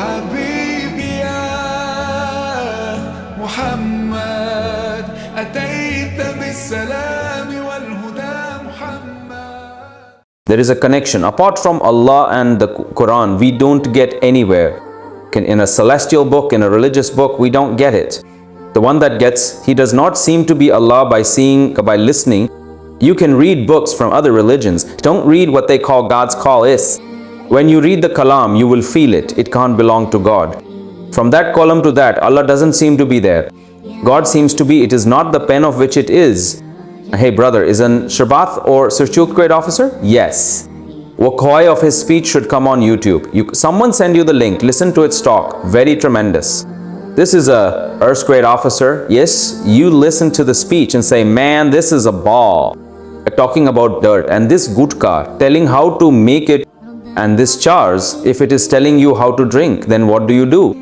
حبيبي يا محمد أتيت بالسلام والهدى محمد. There is a connection. Apart from Allah and the Quran, we don't get anywhere. In a celestial book, in a religious book, we don't get it. The one that gets, he does not seem to be Allah by seeing, by listening. You can read books from other religions. Don't read what they call God's call is. When you read the kalam, you will feel it. It can't belong to God. From that column to that, Allah doesn't seem to be there. God seems to be, it is not the pen of which it is. Hey brother, is an Sharbath or Sirchuk grade officer? Yes. Wakhoi of his speech should come on YouTube. Someone send you the link, listen to its talk. Very tremendous. This is a first grade officer. Yes, you listen to the speech and say, man, this is a ball. Talking about dirt, and this gutka telling how to make it, and this chars, if it is telling you how to drink, then what do you do?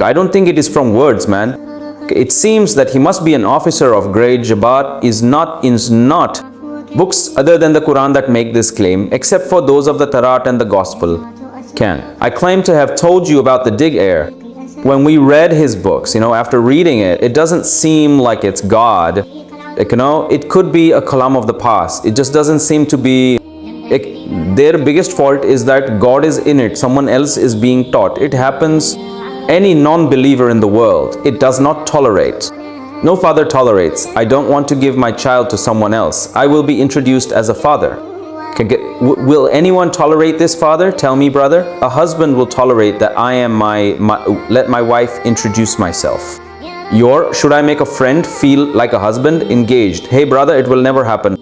I don't think it is from words, man. It seems that he must be an officer of grade Jabat. Is not books other than the Quran that make this claim, except for those of the Tarat and the Gospel can. I claim to have told you about the dig air. When we read his books, after reading it, it doesn't seem like it's God. It could be a kalam of the past. It just doesn't seem to be. Their biggest fault is that God is in it. Someone else is being taught. It happens. Any non-believer in the world, it does not tolerate. No father tolerates. I don't want to give my child to someone else. I will be introduced as a father. Will anyone tolerate this father? Tell me, brother. A husband will tolerate that I am let my wife introduce myself. Should I make a friend feel like a husband? Engaged. Hey brother, it will never happen.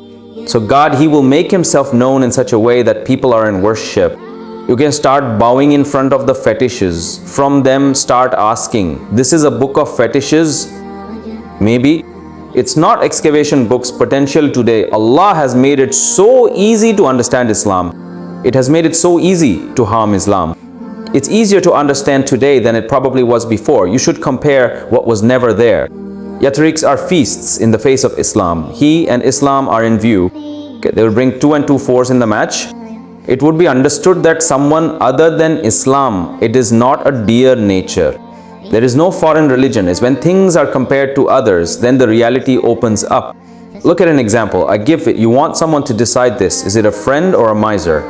So God, he will make himself known in such a way that people are in worship. You can start bowing in front of the fetishes. From them start asking. This is a book of fetishes. Maybe. It's not excavation books potential today. Allah has made it so easy to understand Islam. It has made it so easy to harm Islam. It's easier to understand today than it probably was before. You should compare what was never there. Yatriqs are feasts in the face of Islam. He and Islam are in view. They will bring 2 and 2 fours in the match. It would be understood that someone other than Islam, it is not a dear nature. There is no foreign religion. It's when things are compared to others, then the reality opens up. Look at an example. I give it. You want someone to decide this. Is it a friend or a miser?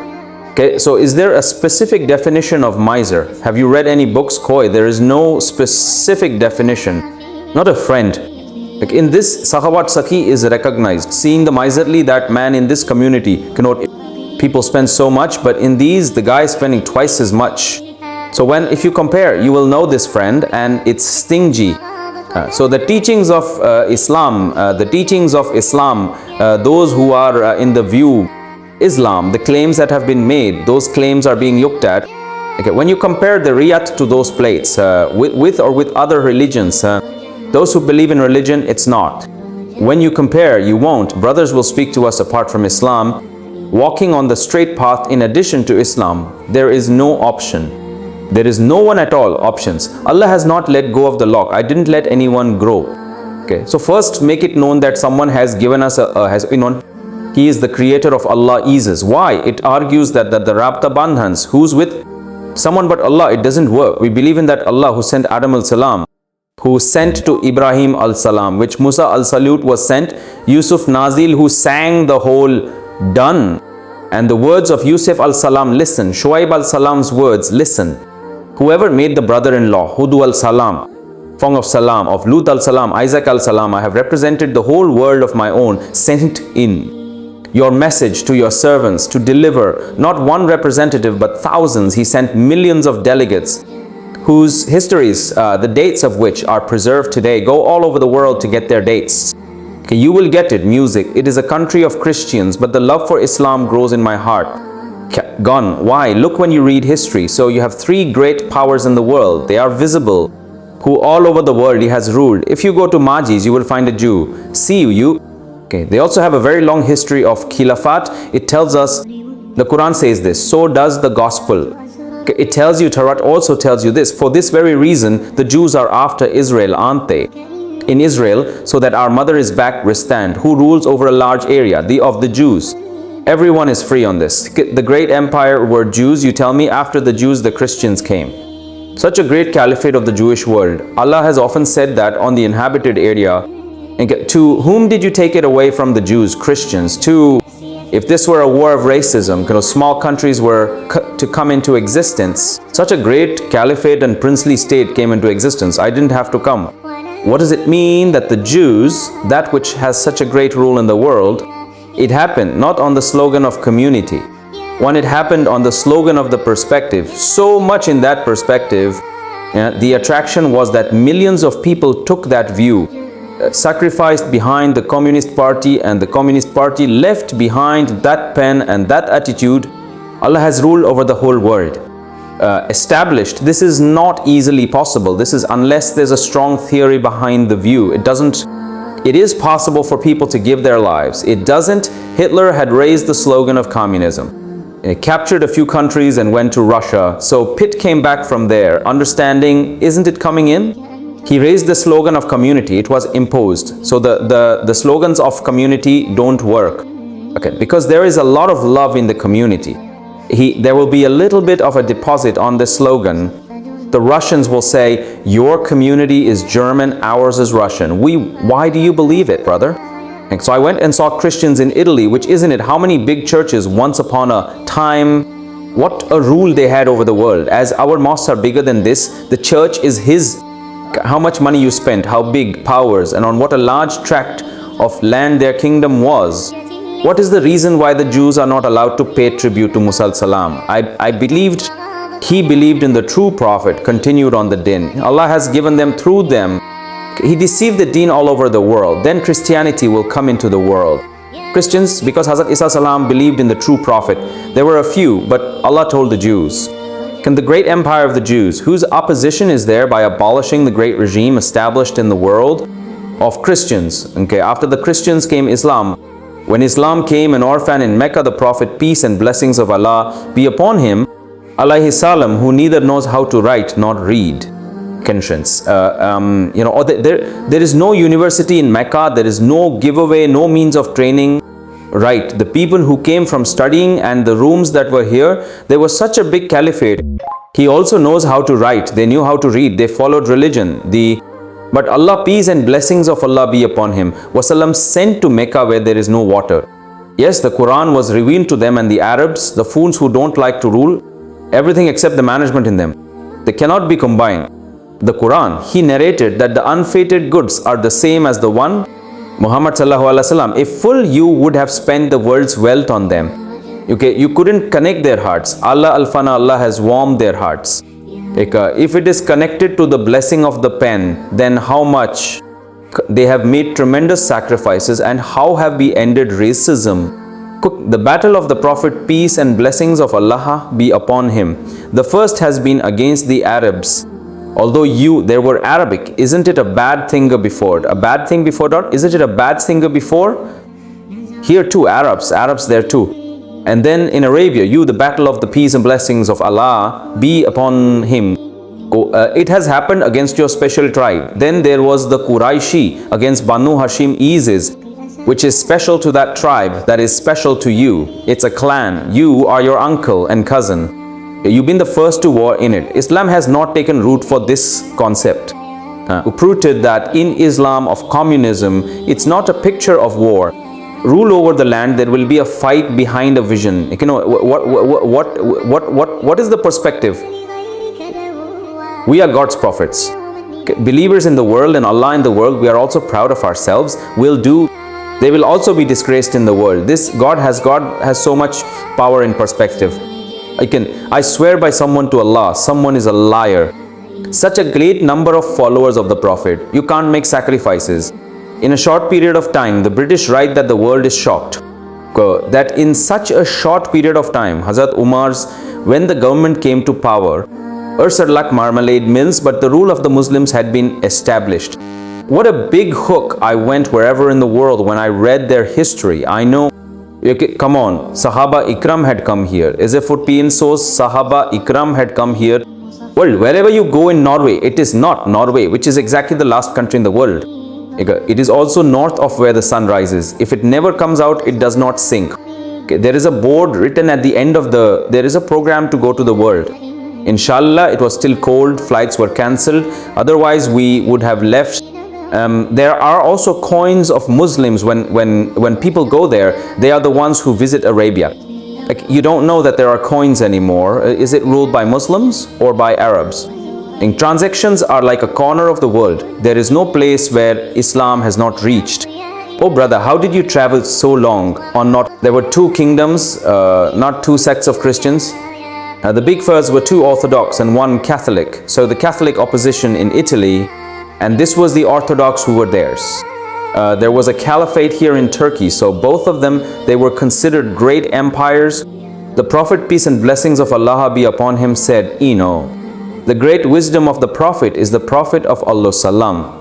Okay, so is there a specific definition of miser? Have you read any books, Koi? There is no specific definition. Not a friend. Like in this, Sakhawat Sakhi is recognized. Seeing the miserly, that man in this community, people spend so much, but in these, the guy is spending twice as much. So if you compare, you will know this friend, and it's stingy. So the teachings of Islam, those who are in the view, Islam, the claims that have been made, those claims are being looked at. Okay, when you compare the riyat to those plates, with or with other religions, those who believe in religion, it's not. When you compare, you won't. Brothers will speak to us apart from Islam. Walking on the straight path in addition to Islam, there is no option. There is no one at all options. Allah has not let go of the lock. I didn't let anyone grow. Okay, so first make it known that someone has given us He is the creator of Allah eases. Why? It argues that the Rabta Bandhans, who's with someone but Allah, it doesn't work. We believe in that Allah who sent Adam al-Salam, who sent to Ibrahim al-Salam, which Musa al-Salut was sent, Yusuf Nazil who sang the whole done, and the words of Yusuf al-Salam, listen. Shuaib al-Salam's words, listen. Whoever made the brother-in-law, Hudu al-Salam, Fong of Salam, of Lut al-Salam, Isaac al-Salam, I have represented the whole world of my own, sent in your message to your servants to deliver, not one representative but thousands. He sent millions of delegates whose histories, the dates of which are preserved today. Go all over the world to get their dates. Okay, you will get it. Music. It is a country of Christians, but the love for Islam grows in my heart. Gone. Why? Look when you read history. So you have 3 great powers in the world. They are visible, who all over the world he has ruled. If you go to Majis, you will find a Jew. See you. Okay. They also have a very long history of Khilafat. It tells us, the Quran says this. So does the Gospel. Okay. It tells you, Tarat also tells you this. For this very reason, the Jews are after Israel, aren't they? In Israel, so that our mother is back, stand, who rules over a large area, the of the Jews. Everyone is free on this. The great empire were Jews, you tell me. After the Jews, the Christians came. Such a great caliphate of the Jewish world. Allah has often said that on the inhabited area. To whom did you take it away from the Jews, Christians? To, if this were a war of racism, small countries were to come into existence. Such a great caliphate and princely state came into existence. I didn't have to come. What does it mean that the Jews, that which has such a great rule in the world, it happened not on the slogan of community. When it happened on the slogan of the perspective, so much in that perspective, the attraction was that millions of people took that view, sacrificed behind the Communist Party, and the Communist Party left behind that pen and that attitude. Allah has ruled over the whole world. Established, this is not easily possible. This is unless there's a strong theory behind the view. It is possible for people to give their lives. It doesn't. Hitler had raised the slogan of communism. He captured a few countries and went to Russia. So Pitt came back from there, understanding, isn't it coming in? He raised the slogan of community. It was imposed. So the slogans of community don't work. Okay, because there is a lot of love in the community. There will be a little bit of a deposit on this slogan. The Russians will say, your community is German, ours is Russian. Why do you believe it, brother? And so I went and saw Christians in Italy, which isn't it? How many big churches once upon a time, what a rule they had over the world. As our mosques are bigger than this, the church is his. How much money you spent, how big, powers, and on what a large tract of land their kingdom was. What is the reason why the Jews are not allowed to pay tribute to Musa al-Salam? He believed in the true prophet, continued on the din. Allah has given them through them. He deceived the deen all over the world. Then Christianity will come into the world. Christians, because Hazrat Isa salam believed in the true prophet, there were a few, but Allah told the Jews. Can the great empire of the Jews, whose opposition is there by abolishing the great regime established in the world of Christians. Okay, after the Christians came Islam. When Islam came, an orphan in Mecca, the Prophet, peace and blessings of Allah be upon him, alayhi salam, who neither knows how to write nor read. Conscience. There is no university in Mecca, there is no giveaway, no means of training. Right, the people who came from studying and the rooms that were here, there was such a big caliphate. He also knows how to write, they knew how to read, they followed religion. But Allah, peace and blessings of Allah be upon him, wasallam, sent to Mecca where there is no water. Yes, the Quran was revealed to them, and the Arabs, the fools who don't like to rule, everything except the management in them. They cannot be combined. The Quran, he narrated that the unfated goods are the same as the one, Muhammad sallallahu alaihi wasallam. If full you would have spent the world's wealth on them. Okay, you couldn't connect their hearts. Allah al-Fana, Allah has warmed their hearts. If it is connected to the blessing of the pen, then how much they have made tremendous sacrifices, and how have we ended racism? The battle of the Prophet, peace and blessings of Allah be upon him. The first has been against the Arabs. Although there were Arabic, isn't it a bad thing before? A bad thing before dot? Isn't it a bad thing before? Here too, Arabs there too. And then in Arabia, the battle of the peace and blessings of Allah be upon him. It has happened against your special tribe. Then there was the Quraishi against Banu Hashim Izis, which is special to that tribe, that is special to you. It's a clan. You are your uncle and cousin. You've been the first to war in it. Islam has not taken root for this concept. Uprooted that in Islam of communism, it's not a picture of war. Rule over the land, there will be a fight behind a vision. What is the perspective? We are God's prophets. Believers in the world and Allah in the world, we are also proud of ourselves. They will also be disgraced in the world. God has so much power in perspective. I swear by someone to Allah, someone is a liar. Such a great number of followers of the Prophet. You can't make sacrifices. In a short period of time, the British write that the world is shocked. That in such a short period of time, Hazrat Umar's, when the government came to power, Ursadlak marmalade mills, but the rule of the Muslims had been established. What a big hook I went wherever in the world when I read their history. I know, come on, Sahaba Ikram had come here. Is a footpin so Sahaba Ikram had come here. Well, wherever you go in Norway, it is not Norway, which is exactly the last country in the world. It is also north of where the sun rises. If it never comes out, it does not sink. There is a board written at the end of there is a program to go to the world. Inshallah, it was still cold, flights were cancelled. Otherwise, we would have left. There are also coins of Muslims. When people go there, they are the ones who visit Arabia. Like, you don't know that there are coins anymore. Is it ruled by Muslims or by Arabs? And transactions are like a corner of the world. There is no place where Islam has not reached. Oh brother, how did you travel so long on not? There were two kingdoms, not two sects of Christians. The big first were two Orthodox and one Catholic. So the Catholic opposition in Italy, and this was the Orthodox who were theirs. There was a caliphate here in Turkey. So both of them, they were considered great empires. The Prophet, peace and blessings of Allah be upon him, said, the great wisdom of the Prophet is the Prophet of Allah Salam.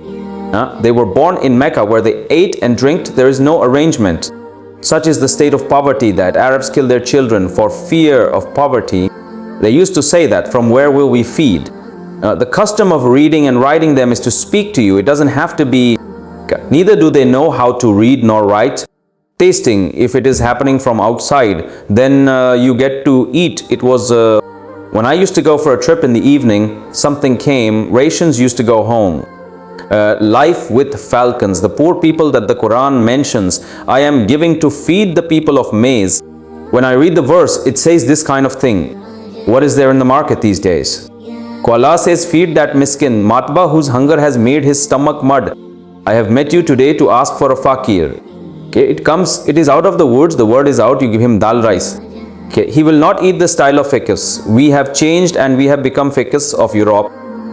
They were born in Mecca where they ate and drank. There is no arrangement. Such is the state of poverty that Arabs kill their children for fear of poverty. They used to say that, from where will we feed? The custom of reading and writing them is to speak to you. It doesn't have to be, neither do they know how to read nor write. Tasting, if it is happening from outside, then you get to eat. It was, when I used to go for a trip in the evening, something came, rations used to go home. Life with falcons, the poor people that the Quran mentions, I am giving to feed the people of maize. When I read the verse, it says this kind of thing. What is there in the market these days? Allah says, feed that miskin, matba whose hunger has made his stomach mud. I have met you today to ask for a fakir. Okay, it is out of the woods, the word is out, you give him dal rice. Okay, he will not eat the style of fiqhs. We have changed and we have become fiqhs of Europe.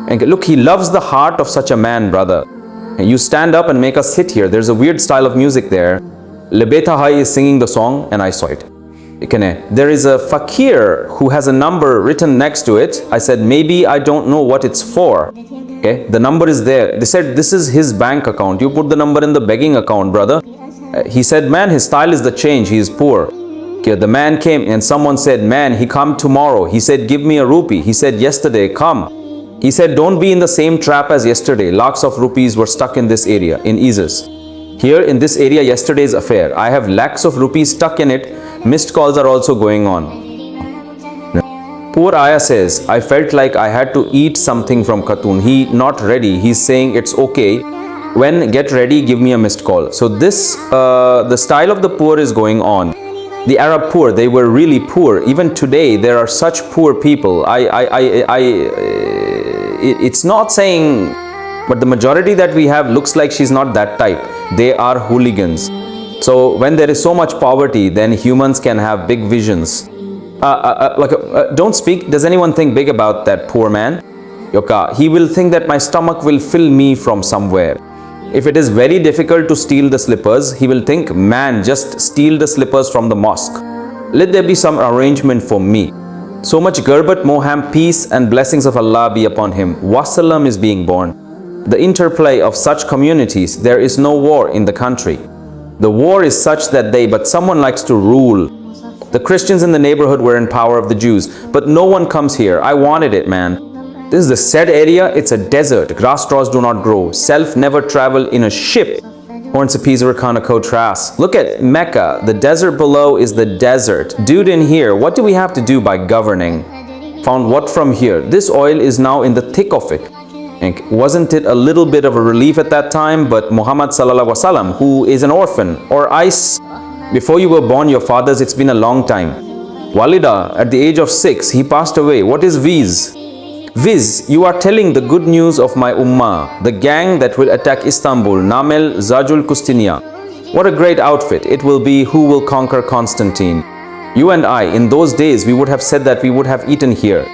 And look, he loves the heart of such a man, brother. And you stand up and make us sit here. There's a weird style of music there. Lebeta Hai is singing the song and I saw it. There is a fakir who has a number written next to it. I said, maybe I don't know what it's for. Okay, the number is there. They said, this is his bank account. You put the number in the begging account, brother. He said, man, his style is the change. He is poor. Okay, the man came and someone said, man, he come tomorrow. He said, give me a rupee. He said, yesterday, come. He said, don't be in the same trap as yesterday. Lakhs of rupees were stuck in this area, in Isis. Here in this area, yesterday's affair. I have lakhs of rupees stuck in it. Missed calls are also going on. Poor Aya says, I felt like I had to eat something from Khatun. He not ready. He's saying it's okay. When get ready, give me a missed call. So this, the style of the poor is going on. The Arab poor, they were really poor. Even today, there are such poor people. It's not saying, but the majority that we have looks like she's not that type. They are hooligans. So when there is so much poverty, then humans can have big visions. Don't speak. Does anyone think big about that poor man? Yoka, he will think that my stomach will fill me from somewhere. If it is very difficult to steal the slippers, he will think, man, just steal the slippers from the mosque. Let there be some arrangement for me. So much Gurbat Moham, peace and blessings of Allah be upon him. Wasalam is being born. The interplay of such communities, there is no war in the country. The war is such that but someone likes to rule. The Christians in the neighborhood were in power of the Jews, but no one comes here. I wanted it, man. This is the said area, it's a desert. Grass straws do not grow. Self never travel in a ship. Look at Mecca. The desert below is the desert. Dude in here, what do we have to do by governing? Found what from here? This oil is now in the thick of it. And wasn't it a little bit of a relief at that time? But Muhammad sallallahu alaihi wasallam, who is an orphan, or Ice, before you were born, your fathers, it's been a long time. Walida, at the age of 6, he passed away. What is Viz? Viz, you are telling the good news of my ummah, the gang that will attack Istanbul, Namel Zajul Kustinia. What a great outfit. It will be who will conquer Constantine. You and I, in those days, we would have said that we would have eaten here.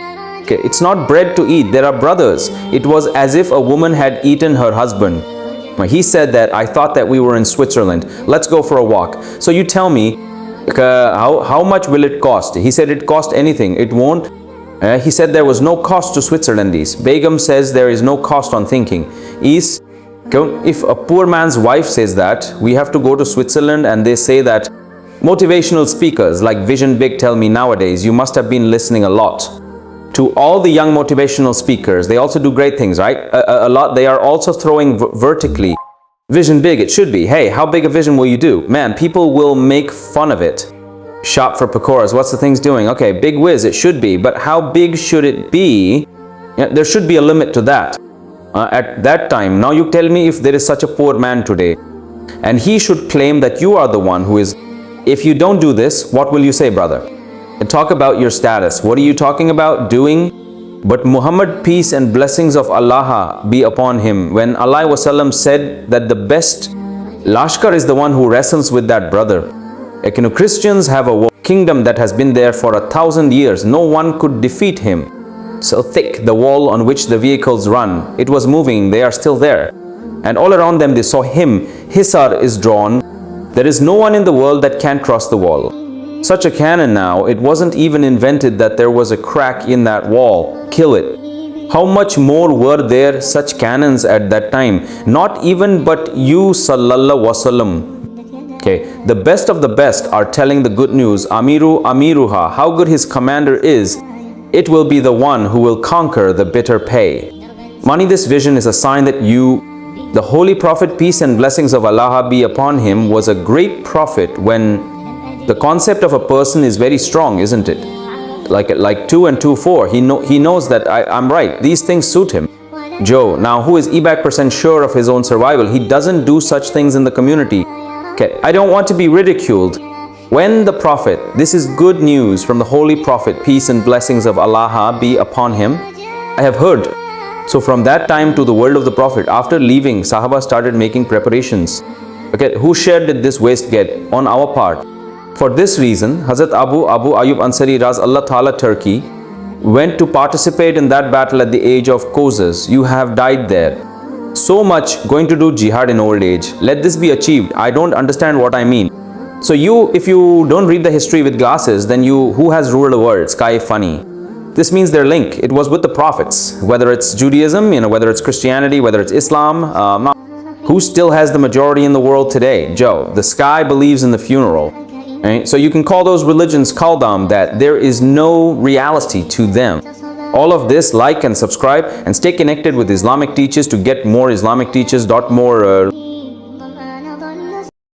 Okay, it's not bread to eat, there are brothers. It was as if a woman had eaten her husband. He said that, I thought that we were in Switzerland. Let's go for a walk. So you tell me, how much will it cost? He said it cost anything, it won't. He said there was no cost to Switzerlandese. Begum says there is no cost on thinking. If a poor man's wife says that, we have to go to Switzerland, and they say that motivational speakers like Vision Big tell me nowadays, you must have been listening a lot. To all the young motivational speakers, they also do great things, right? A lot, they are also throwing vertically. Vision big, it should be. Hey, how big a vision will you do? Man, people will make fun of it. shop for pakoras. What's the thing's doing? Okay, big whiz, it should be. But how big should it be? Yeah, there should be a limit to that. At that time, now you tell me if there is such a poor man today, and he should claim that you are the one who is. If you don't do this, what will you say, brother? And talk about your status. What are you talking about doing? But Muhammad, peace and blessings of Allah be upon him, when Allah Wasallam said that the best Lashkar is the one who wrestles with that brother. Like, Christians have a kingdom that has been there for 1,000 years. No one could defeat him. So thick, the wall on which the vehicles run, it was moving, they are still there. And all around them they saw him. Hisar is drawn. There is no one in the world that can cross the wall. Such a cannon now, it wasn't even invented that there was a crack in that wall. Kill it. How much more were there such cannons at that time? Not even but you sallallahu wasallam. Okay, the best of the best are telling the good news. Amiru amiruha, how good his commander is. It will be the one who will conquer the bitter pay. Mani, this vision is a sign that you, the Holy Prophet, peace and blessings of Allah be upon him, was a great prophet when the concept of a person is very strong, isn't it? Like 2 and 2, 4. He knows that I'm right. These things suit him. Joe, now who is ebac% sure of his own survival? He doesn't do such things in the community. Okay, I don't want to be ridiculed. When the Prophet, this is good news from the Holy Prophet, peace and blessings of Allah be upon him, I have heard. So from that time to the world of the Prophet, after leaving, Sahaba started making preparations. Okay, whose share did this waste get? On our part. For this reason, Hazrat Abu Ayyub Ansari Raz Allah Ta'ala Turkey went to participate in that battle at the age of Kozas. You have died there. So much going to do jihad in old age. Let this be achieved. I don't understand what I mean. So if you don't read the history with glasses, then who has ruled the world? Sky funny. This means their link. It was with the prophets. Whether it's Judaism, whether it's Christianity, whether it's Islam. Who still has the majority in the world today? Joe. The sky believes in the funeral. Right? So you can call those religions kaldam, that there is no reality to them. All of this, like and subscribe and stay connected with Islamic teachers to get more Islamic teachers, more